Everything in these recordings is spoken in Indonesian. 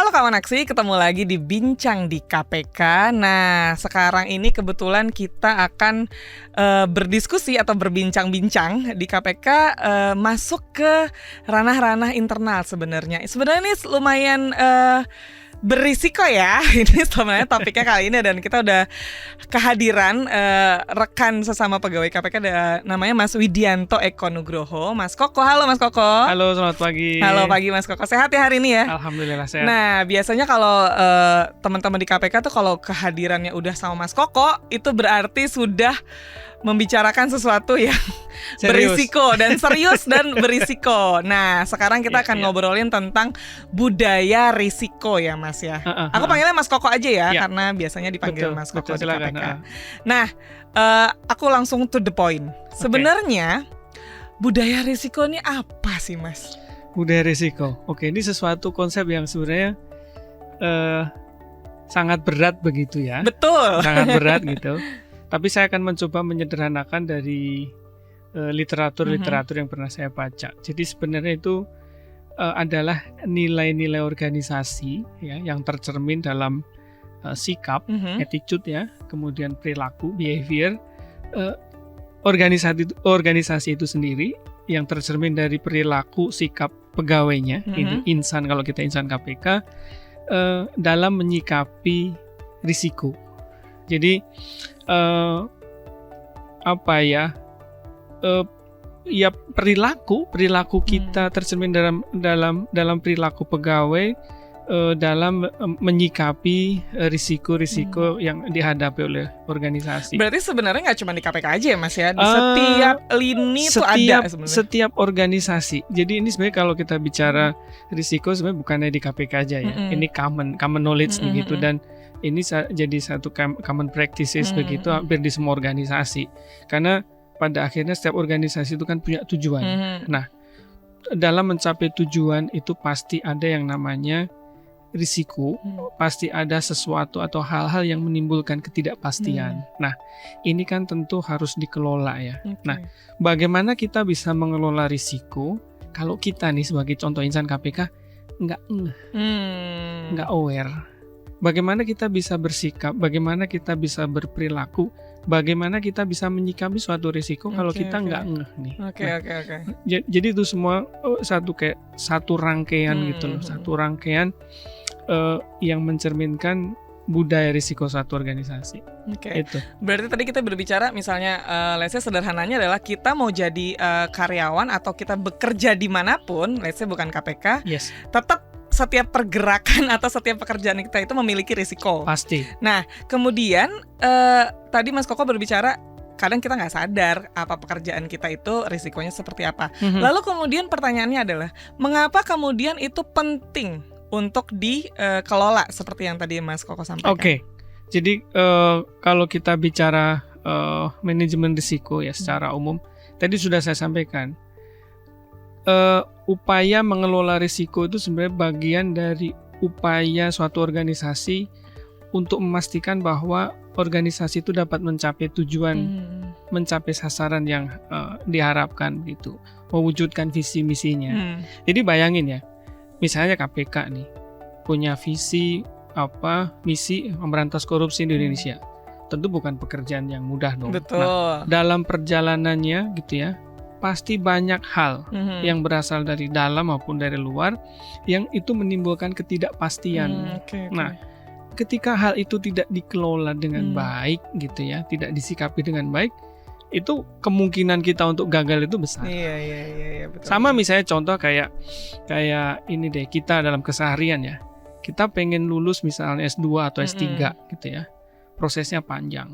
Halo kawan aksi, ketemu lagi di Bincang di KPK. Nah, sekarang ini kebetulan kita akan berdiskusi atau berbincang-bincang di KPK, masuk ke ranah-ranah internal sebenarnya. Sebenarnya ini lumayan berisiko ya. Ini sebenarnya topiknya kali ini, dan kita udah kehadiran rekan sesama pegawai KPK, ada namanya Mas Widianto Eko Nugroho, Mas Koko. Halo Mas Koko. Halo, selamat pagi. Halo pagi Mas Koko. Sehat ya hari ini ya? Alhamdulillah sehat. Nah, biasanya kalau teman-teman di KPK tuh kalau kehadirannya udah sama Mas Koko, itu berarti sudah membicarakan sesuatu yang berisiko dan serius dan berisiko. Nah, sekarang kita akan ngobrolin tentang budaya risiko ya Mas ya. Aku panggilnya Mas Koko aja ya, karena biasanya dipanggil Mas Koko di KPK. Nah, aku langsung to the point. Sebenarnya budaya risiko ini apa sih Mas? Budaya risiko. Oke, ini sesuatu konsep yang sebenarnya sangat berat begitu ya. Betul. Sangat berat gitu. Tapi saya akan mencoba menyederhanakan dari literatur yang pernah saya baca. Jadi sebenarnya itu adalah nilai-nilai organisasi ya, yang tercermin dalam sikap, attitude ya, kemudian perilaku, behavior, organisasi itu sendiri yang tercermin dari perilaku, sikap pegawainya, ini insan kalau kita insan KPK, dalam menyikapi risiko. Jadi ya perilaku kita tercermin dalam perilaku pegawai dalam menyikapi risiko-risiko yang dihadapi oleh organisasi. Berarti sebenarnya nggak cuma di KPK aja ya Mas ya, di setiap lini itu ada sebenarnya. Setiap organisasi. Jadi ini sebenarnya kalau kita bicara risiko sebenarnya bukannya di KPK aja ya. Ini common knowledge begitu, dan ini jadi satu common practices begitu hampir di semua organisasi. Karena pada akhirnya setiap organisasi itu kan punya tujuan. Nah, dalam mencapai tujuan itu pasti ada yang namanya risiko, pasti ada sesuatu atau hal-hal yang menimbulkan ketidakpastian. Nah, ini kan tentu harus dikelola ya. Nah, bagaimana kita bisa mengelola risiko kalau kita nih sebagai contoh insan KPK nggak aware? Bagaimana kita bisa bersikap, bagaimana kita bisa berperilaku, bagaimana kita bisa menyikapi suatu risiko kalau kita nggak ngeh nih. Jadi itu semua satu rangkaian gitu loh, satu rangkaian yang mencerminkan budaya risiko suatu organisasi. Itu. Berarti tadi kita berbicara misalnya, let's say sederhananya adalah kita mau jadi karyawan atau kita bekerja dimanapun, let's say bukan KPK, tetap setiap pergerakan atau setiap pekerjaan kita itu memiliki risiko. Pasti. Nah, kemudian tadi Mas Koko berbicara kadang kita nggak sadar apa pekerjaan kita itu risikonya seperti apa. Lalu kemudian pertanyaannya adalah, mengapa kemudian itu penting untuk dikelola seperti yang tadi Mas Koko sampaikan? Oke. Jadi kalau kita bicara manajemen risiko ya secara umum, tadi sudah saya sampaikan. Upaya mengelola risiko itu sebenarnya bagian dari upaya suatu organisasi untuk memastikan bahwa organisasi itu dapat mencapai tujuan, mencapai sasaran yang diharapkan gitu, mewujudkan visi misinya. Jadi bayangin ya, misalnya KPK nih punya visi misi memberantas korupsi di Indonesia. Tentu bukan pekerjaan yang mudah dong. Betul. Nah, dalam perjalanannya gitu ya, pasti banyak hal yang berasal dari dalam maupun dari luar yang itu menimbulkan ketidakpastian. Nah, ketika hal itu tidak dikelola dengan baik gitu ya, tidak disikapi dengan baik, itu kemungkinan kita untuk gagal itu besar. Iya, betul. Sama misalnya contoh kayak ini deh, kita dalam keseharian ya, kita pengen lulus misalnya S2 atau S3 gitu ya, prosesnya panjang.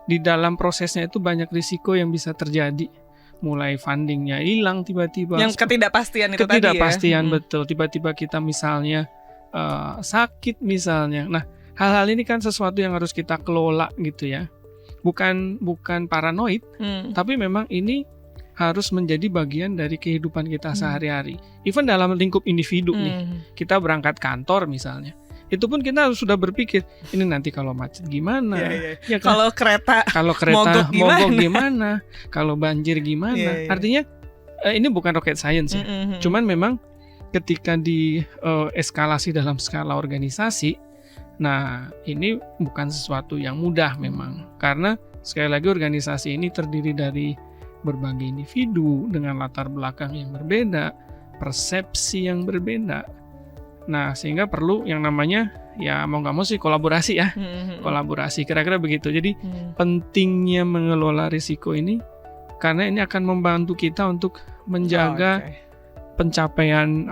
Di dalam prosesnya itu banyak risiko yang bisa terjadi. Mulai fundingnya hilang tiba-tiba. Yang ketidakpastian itu tadi ya. Ketidakpastian betul. Tiba-tiba kita misalnya sakit misalnya. Nah, hal-hal ini kan sesuatu yang harus kita kelola gitu ya. Bukan paranoid, tapi memang ini harus menjadi bagian dari kehidupan kita sehari-hari. Even dalam lingkup individu nih. Kita berangkat kantor misalnya. Itu pun kita harus sudah berpikir, ini nanti kalau macet gimana? Ya, kan? Kalau kereta mogok gimana? Kalau banjir gimana? Artinya ini bukan rocket science ya. Cuman memang ketika di eskalasi dalam skala organisasi, nah ini bukan sesuatu yang mudah memang, karena sekali lagi organisasi ini terdiri dari berbagai individu dengan latar belakang yang berbeda, persepsi yang berbeda. Nah, sehingga perlu yang namanya ya mau nggak mau sih kolaborasi ya, kolaborasi kira-kira begitu. Jadi pentingnya mengelola risiko ini karena ini akan membantu kita untuk menjaga pencapaian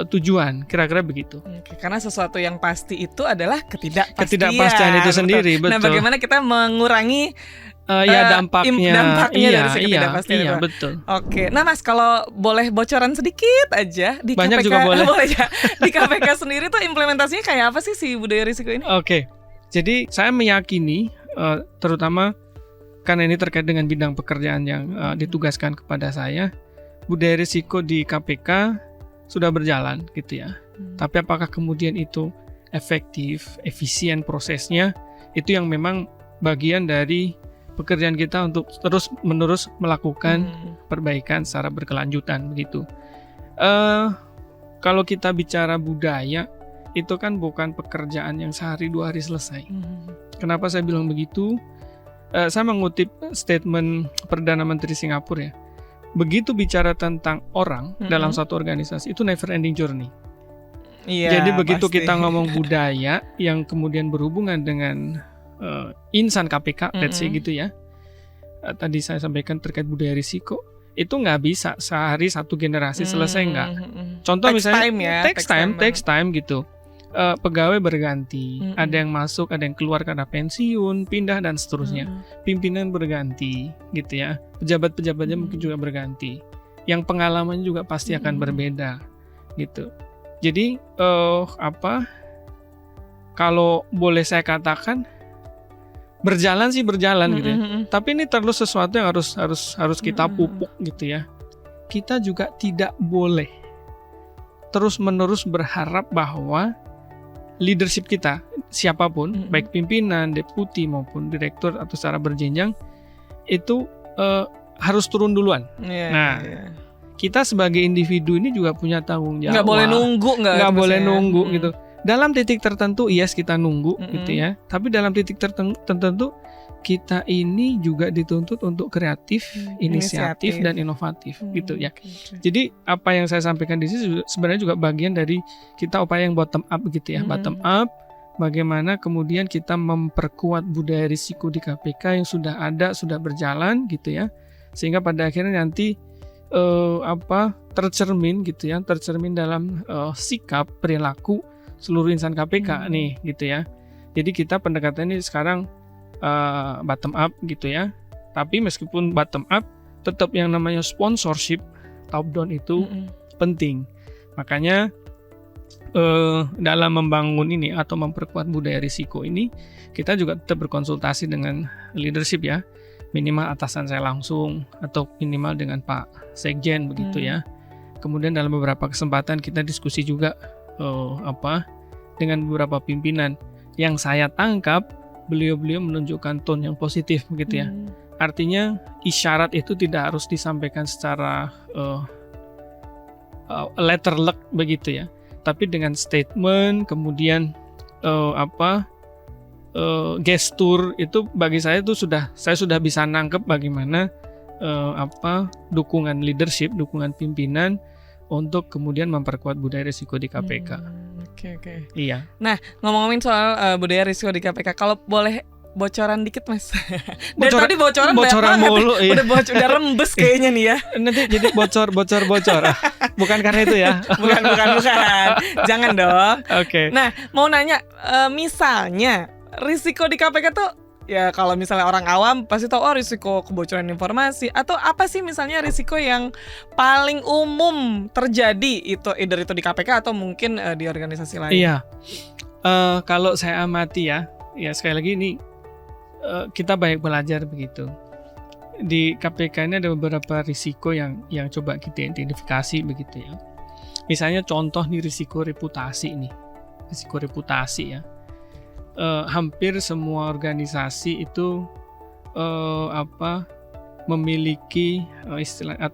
tujuan, kira-kira begitu. Karena sesuatu yang pasti itu adalah ketidakpastian itu sendiri. Betul. Nah, bagaimana kita mengurangi dampaknya dari ketidakpastian itu. Betul. Oke, nah Mas, kalau boleh bocoran sedikit aja di Banyak KPK, juga boleh. Ya. Di KPK sendiri tuh implementasinya kayak apa sih si budaya risiko ini? Oke, jadi saya meyakini terutama karena ini terkait dengan bidang pekerjaan yang ditugaskan kepada saya, budaya risiko di KPK sudah berjalan gitu ya. Tapi apakah kemudian itu efektif, efisien prosesnya, itu yang memang bagian dari pekerjaan kita untuk terus-menerus melakukan perbaikan secara berkelanjutan begitu. Kalau kita bicara budaya, itu kan bukan pekerjaan yang sehari 2 hari selesai. Kenapa saya bilang begitu? Saya mengutip statement Perdana Menteri Singapura ya. Begitu bicara tentang orang dalam satu organisasi, itu never ending journey. Iya, jadi begitu pasti. kita ngomong budaya yang kemudian berhubungan dengan insan KPK, let's say gitu ya. Tadi saya sampaikan terkait budaya risiko, itu nggak bisa sehari satu generasi selesai nggak. Contoh misalnya takes time gitu. Pegawai berganti, ada yang masuk, ada yang keluar karena pensiun, pindah dan seterusnya. Pimpinan berganti, gitu ya. Pejabat-pejabatnya mungkin juga berganti. Yang pengalamannya juga pasti akan berbeda, gitu. Jadi kalau boleh saya katakan berjalan gitu ya. Tapi ini terus sesuatu yang harus kita pupuk gitu ya. Kita juga tidak boleh terus-menerus berharap bahwa leadership kita, siapapun, baik pimpinan, deputi maupun direktur atau secara berjenjang, itu harus turun duluan. Kita sebagai individu ini juga punya tanggung jawab. Nggak boleh nunggu, gitu. Dalam titik tertentu, yes kita nunggu gitu ya. Tapi dalam titik tertentu kita ini juga dituntut untuk kreatif, inisiatif dan inovatif gitu ya. Jadi apa yang saya sampaikan di sini sebenarnya juga bagian dari kita upaya yang bottom up gitu ya. Bottom up, bagaimana kemudian kita memperkuat budaya risiko di KPK yang sudah ada, sudah berjalan gitu ya. Sehingga pada akhirnya nanti tercermin gitu ya, tercermin dalam sikap, perilaku seluruh insan KPK nih gitu ya. Jadi kita pendekatan ini sekarang bottom up gitu ya. Tapi meskipun bottom up, tetap yang namanya sponsorship top down itu penting. Makanya dalam membangun ini atau memperkuat budaya risiko ini, kita juga tetap berkonsultasi dengan leadership ya. Minimal atasan saya langsung atau minimal dengan Pak Sekjen begitu ya. Kemudian dalam beberapa kesempatan kita diskusi juga dengan beberapa pimpinan. Yang saya tangkap beliau-beliau menunjukkan tone yang positif begitu ya. Artinya isyarat itu tidak harus disampaikan secara letter luck begitu ya. Tapi dengan statement kemudian gestur itu bagi saya itu saya sudah bisa nangkep bagaimana dukungan leadership, dukungan pimpinan untuk kemudian memperkuat budaya risiko di KPK. Oke. Iya. Nah, ngomong-ngomongin soal budaya risiko di KPK, kalau boleh bocoran dikit Mas. Dari tadi bocoran mulu, iya. Udah rembes kayaknya nih ya. Nanti jadi bocor. Bukan karena itu ya. Bukan. Jangan dong. Oke. Nah, mau nanya, misalnya risiko di KPK tuh ya kalau misalnya orang awam pasti tahu risiko kebocoran informasi, atau apa sih misalnya risiko yang paling umum terjadi itu either itu di KPK atau mungkin di organisasi lain. Iya. Kalau saya amati ya sekali lagi ini kita banyak belajar begitu. Di KPK ini ada beberapa risiko yang coba kita identifikasi begitu ya. Misalnya contoh nih risiko reputasi ya. Hampir semua organisasi itu memiliki istilahnya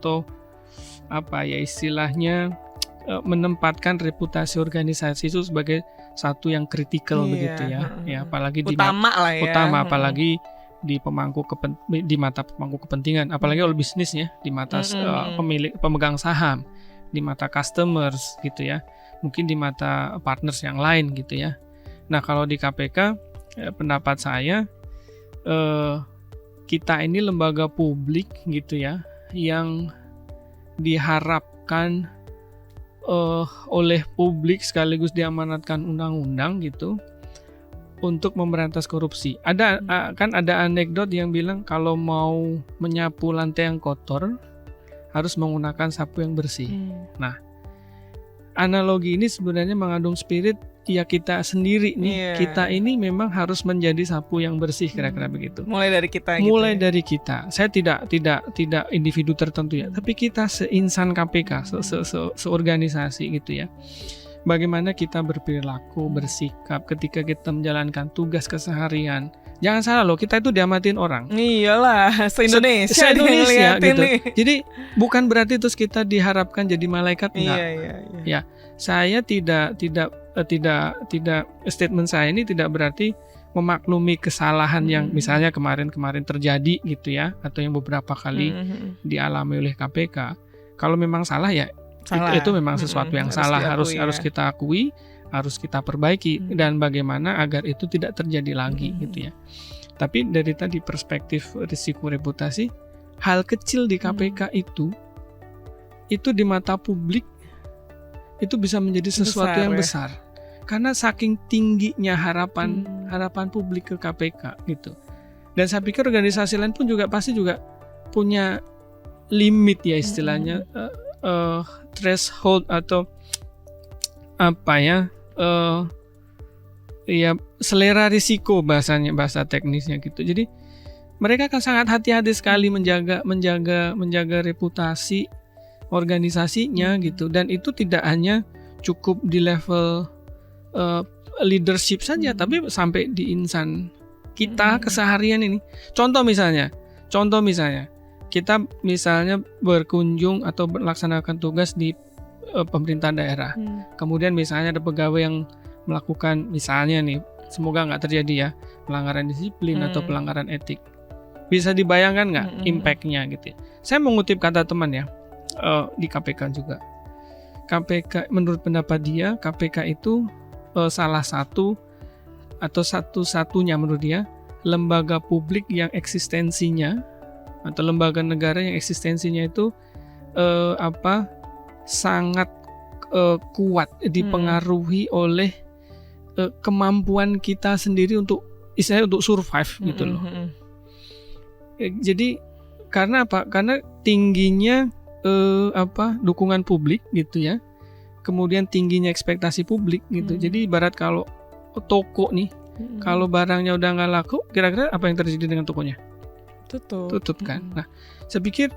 menempatkan reputasi organisasi itu sebagai satu yang kritikal begitu ya. Ya, apalagi utama lah ya. Utama apalagi di mata pemangku kepentingan, apalagi oleh bisnis ya, di mata pemegang saham, di mata customers gitu ya. Mungkin di mata partners yang lain gitu ya. Nah, kalau di KPK pendapat saya kita ini lembaga publik gitu ya, yang diharapkan oleh publik sekaligus diamanatkan undang-undang gitu untuk memberantas korupsi. Kan ada anekdot yang bilang kalau mau menyapu lantai yang kotor harus menggunakan sapu yang bersih. Nah, analogi ini sebenarnya mengandung spirit ya kita sendiri nih. Kita ini memang harus menjadi sapu yang bersih, kira-kira begitu. Mulai dari kita Mulai dari kita. Saya tidak individu tertentu ya, tapi kita seinsan KPK, seorganisasi gitu ya. Bagaimana kita berperilaku, bersikap ketika kita menjalankan tugas keseharian. Jangan salah loh, kita itu diamatin orang. Iyalah, se-Indonesia gitu. Jadi bukan berarti terus kita diharapkan jadi malaikat, enggak. Iya. Ya, saya tidak statement saya ini tidak berarti memaklumi kesalahan yang misalnya kemarin terjadi gitu ya, atau yang beberapa kali dialami oleh KPK. Kalau memang salah ya itu memang sesuatu yang salah, harus kita akui, harus kita perbaiki, dan bagaimana agar itu tidak terjadi lagi gitu ya. Tapi dari tadi perspektif risiko reputasi, hal kecil di KPK itu di mata publik itu bisa menjadi sesuatu yang besar. Karena saking tingginya harapan publik ke KPK gitu. Dan saya pikir organisasi lain pun pasti juga punya limit ya istilahnya, threshold atau apa ya, ya selera risiko bahasa teknisnya gitu. Jadi mereka akan sangat hati-hati sekali menjaga reputasi organisasinya gitu, dan itu tidak hanya cukup di level leadership saja, tapi sampai di insan kita keseharian ini. Contoh misalnya kita misalnya berkunjung atau melaksanakan tugas di pemerintah daerah. Kemudian misalnya ada pegawai yang melakukan, misalnya nih, semoga nggak terjadi ya, pelanggaran disiplin atau pelanggaran etik. Bisa dibayangkan nggak impact-nya gitu ya. Saya mengutip kata teman ya, di KPK juga. KPK, menurut pendapat dia, KPK itu salah satu atau satu-satunya menurut dia lembaga publik yang eksistensinya, atau lembaga negara yang eksistensinya itu sangat kuat dipengaruhi oleh kemampuan kita sendiri untuk survive gitu loh. Jadi karena apa? Karena tingginya dukungan publik gitu ya. Kemudian tingginya ekspektasi publik gitu. Jadi ibarat kalau toko nih, kalau barangnya udah nggak laku, kira-kira apa yang terjadi dengan tokonya? Tutup kan. Nah, saya pikir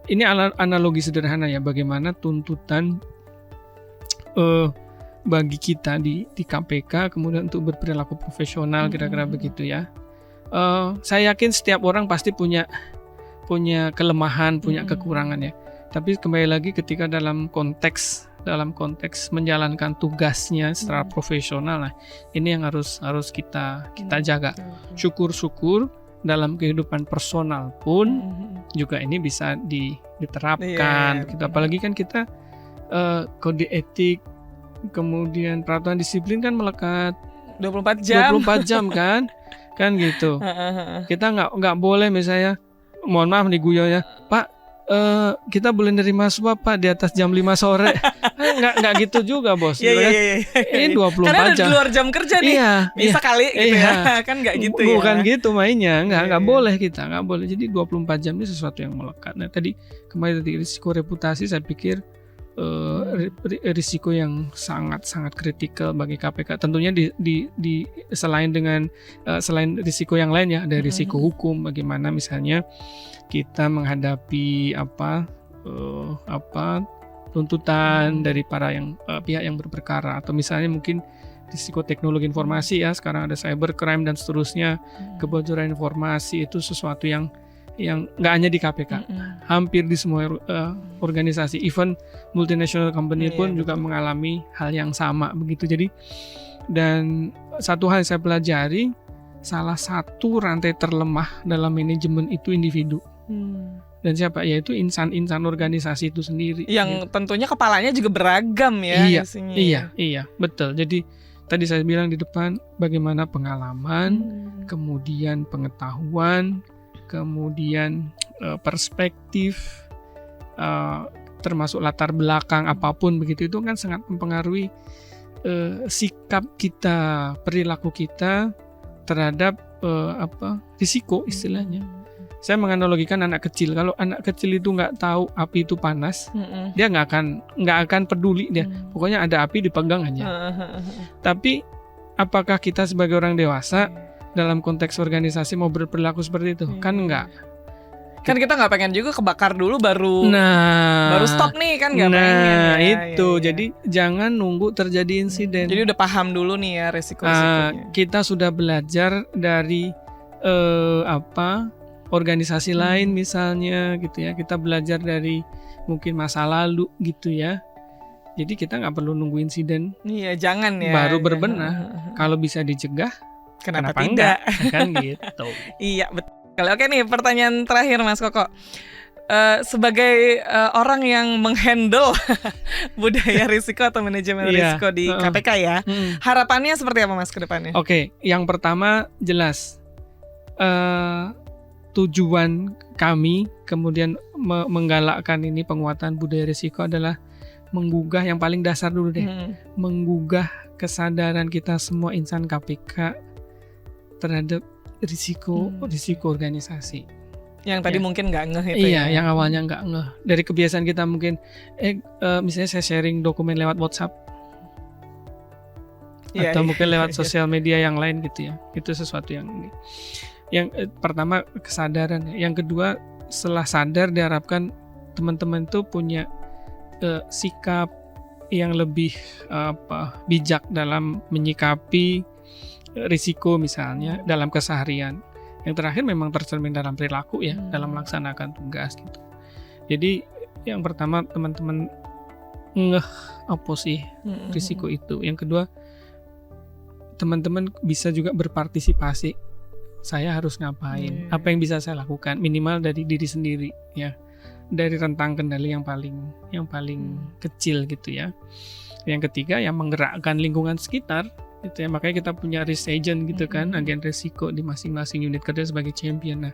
ini analogi sederhana ya, bagaimana tuntutan bagi kita di KPK kemudian untuk berperilaku profesional, kira-kira begitu ya. Saya yakin setiap orang pasti punya kelemahan, punya kekurangan ya. Tapi kembali lagi ketika dalam konteks menjalankan tugasnya secara profesional, nah ini yang harus kita jaga. Syukur-syukur dalam kehidupan personal pun juga ini bisa diterapkan. Apalagi kan kita kode etik, kemudian peraturan disiplin kan melekat 24 jam kan gitu. Kita nggak boleh misalnya, mohon maaf nih guyon ya, Pak, kita boleh nerima suap Pak di atas jam 5 sore. Nggak gitu juga bos. Iya. Ini 24 Karena jam. di luar jam kerja nih. Bisa kali gitu ya. Kan nggak gitu ya. Bukan gitu mainnya. Nggak boleh kita. Nggak boleh. Jadi 24 jam ini sesuatu yang melekat. Nah tadi kembali dari risiko reputasi, saya pikir risiko yang sangat kritikal bagi KPK. Tentunya selain risiko yang lain ya, ada risiko hukum. Bagaimana misalnya kita menghadapi tuntutan dari para pihak yang berperkara, atau misalnya mungkin risiko teknologi informasi ya, sekarang ada cybercrime dan seterusnya. Kebocoran informasi itu sesuatu yang yang nggak hanya di KPK, hampir di semua organisasi, even multinational company pun juga mengalami hal yang sama begitu. Jadi dan satu hal yang saya pelajari, salah satu rantai terlemah dalam manajemen itu individu. Dan siapa? Yaitu insan-insan organisasi itu sendiri. Yang tentunya kepalanya juga beragam ya. Iya, betul. Jadi tadi saya bilang di depan, bagaimana pengalaman, kemudian pengetahuan, kemudian perspektif, termasuk latar belakang apapun begitu, itu kan sangat mempengaruhi sikap kita, perilaku kita terhadap risiko istilahnya. Saya menganalogikan anak kecil. Kalau anak kecil itu nggak tahu api itu panas, dia nggak akan peduli dia. Pokoknya ada api dipegang aja. Tapi apakah kita sebagai orang dewasa dalam konteks organisasi mau berperilaku seperti itu? Kan enggak. Kan kita nggak pengen juga kebakar dulu baru stop nih, kan nggak pengen. Nah itu. Jadi jangan nunggu terjadi insiden. Jadi udah paham dulu nih ya resiko-resikonya. Kita sudah belajar dari organisasi lain misalnya gitu ya. Kita belajar dari mungkin masa lalu gitu ya. Jadi kita nggak perlu nunggu insiden. Iya, jangan ya. Baru berbenah. Kalau bisa dicegah, kenapa tidak? Kan gitu. Iya, betul. Oke nih, pertanyaan terakhir Mas Koko. Sebagai orang yang menghandle budaya risiko atau manajemen risiko di KPK ya, harapannya seperti apa Mas ke depannya? Oke, yang pertama jelas. Tujuan kami kemudian menggalakkan ini penguatan budaya risiko adalah menggugah yang paling dasar dulu deh, menggugah kesadaran kita semua insan KPK terhadap risiko organisasi. Yang tadi mungkin nggak ngeh itu ya? Iya, yang awalnya nggak ngeh. Dari kebiasaan kita mungkin, misalnya saya sharing dokumen lewat WhatsApp, atau mungkin lewat sosial media yang lain gitu ya. Itu sesuatu yang pertama kesadaran. Yang kedua, setelah sadar diharapkan teman-teman itu punya sikap yang lebih bijak dalam menyikapi risiko misalnya dalam keseharian. Yang terakhir memang tercermin dalam perilaku ya, dalam melaksanakan tugas gitu. Jadi yang pertama teman-teman ngeh apa sih risiko itu. Yang kedua, teman-teman bisa juga berpartisipasi. Saya harus ngapain? Apa yang bisa saya lakukan? Minimal dari diri sendiri ya. Dari rentang kendali yang paling kecil gitu ya. Yang ketiga, yang menggerakkan lingkungan sekitar gitu ya. Makanya kita punya risk agent gitu kan, agen risiko di masing-masing unit kerja sebagai champion. Nah,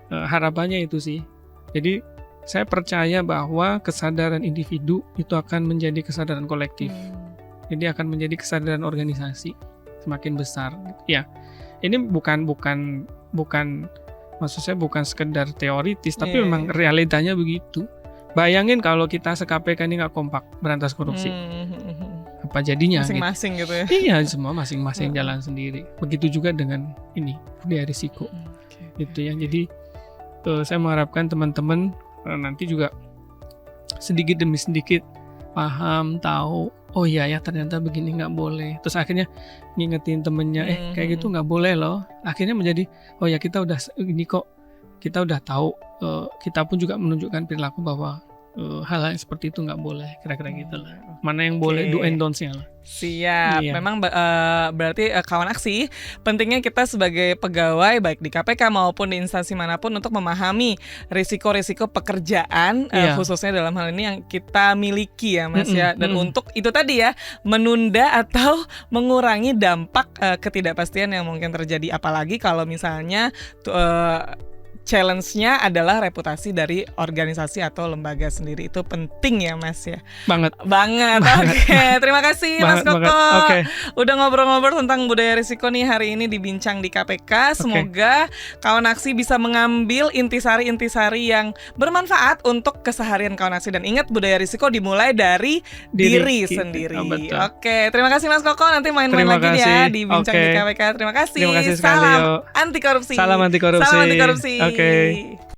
harapannya itu sih. Jadi saya percaya bahwa kesadaran individu itu akan menjadi kesadaran kolektif. Jadi akan menjadi kesadaran organisasi semakin besar ya. Ini bukan maksud saya bukan sekedar teoritis, tapi memang realitanya begitu. Bayangin kalau kita se-KPK ini nggak kompak berantas korupsi, apa jadinya? Masing-masing gitu ya? Iya, semua masing-masing jalan sendiri. Begitu juga dengan ini budaya risiko, gitu ya. Jadi saya mengharapkan teman-teman nanti juga sedikit demi sedikit paham, tahu. Oh iya ya, ternyata begini nggak boleh. Terus akhirnya ngingetin temennya, kayak gitu nggak boleh loh. Akhirnya menjadi, oh ya kita udah ini kok, kita udah tahu. Kita pun juga menunjukkan perilaku bahwa hal yang seperti itu nggak boleh, kira-kira gitu lah. Mana yang boleh, do and don'ts-nya lah. Siap. Iya. Memang berarti kawan aksi, pentingnya kita sebagai pegawai baik di KPK maupun di instansi manapun untuk memahami risiko-risiko pekerjaan, khususnya dalam hal ini yang kita miliki ya Mas ya. Dan untuk itu tadi ya, menunda atau mengurangi dampak ketidakpastian yang mungkin terjadi. Apalagi kalau misalnya challenge-nya adalah reputasi dari organisasi atau lembaga sendiri. Itu penting ya Mas ya. Banget. Oke, terima kasih Mas Koko. Udah ngobrol-ngobrol tentang budaya risiko nih hari ini di Bincang di KPK. Semoga kawan aksi bisa mengambil intisari-intisari yang bermanfaat untuk keseharian kawan aksi. Dan ingat, budaya risiko dimulai dari diri sendiri. Oke, terima kasih Mas Koko. Nanti main-main lagi ya di Bincang di KPK. Terima kasih. Terima kasih sekali. Salam anti korupsi. Salam anti korupsi. Salam anti korupsi. Oke.